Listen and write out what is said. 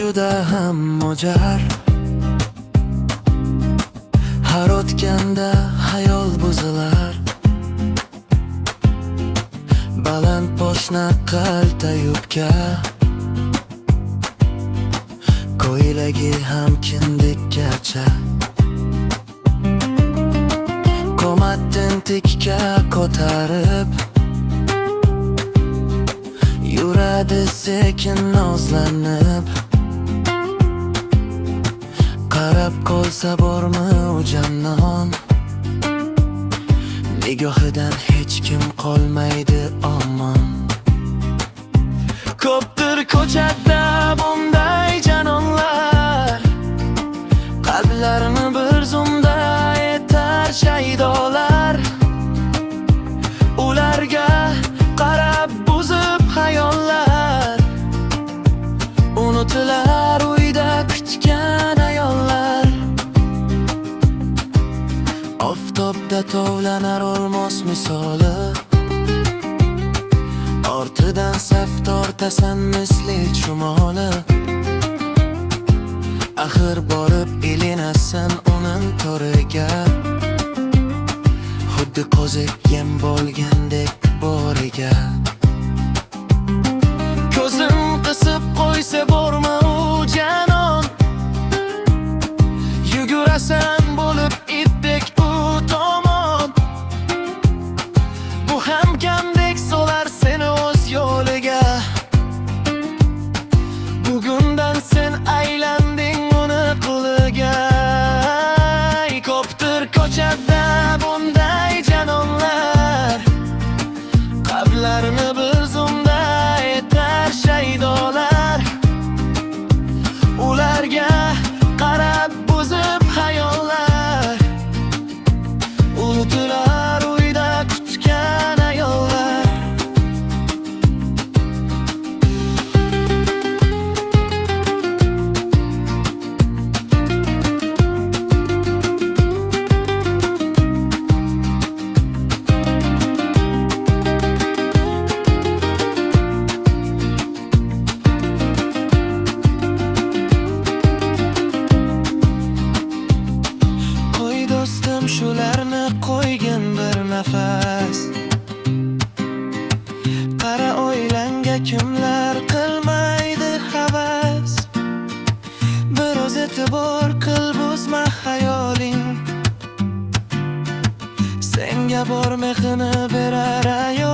juda ham mo'jar. Har o'tganda hayol buzilar, baland poshna qalta yubka, ko'ylagi ham kindikkacha. Qomatdan tikka ko'tarib yuradi sekin nozlanib. Qarab qolsa bormi u jannon, nigohidan hech kim qolmaydi omon. Ko'pdir ko'chada bunday janonlar, qalblarini bir zumda etar shaydolar. Ularga qarab buzib hayollar, unutilar uyda kutgan ayollar. Oftobda tovlanar olmos misoli, ortidan saf tortasan misli chumoli. Axir borib ilinasan uning to'riga, xuddi qo'ziq yem bo'lgandek boriga. Ko'zim qisib qo'ysa borma u janon, yugurasan bo'lib itdek u tomon. Bu ham kamdek solar seni o'z yo'liga. Bugundan sen aylanding uni quliga. Ko'pdir ko'chada bunday janonlar, qalblarini bir zumda etar shaydolar. Ularga qarab buzib hayollar, unutilar uyda kutgan ayollar. Shularni qo'ygin bir nafas, qara o'ylanga kimlar qilmaydi havas. Bir o'z e'tibor qil, buzma hayoling, senga bor mehrini berar ayol.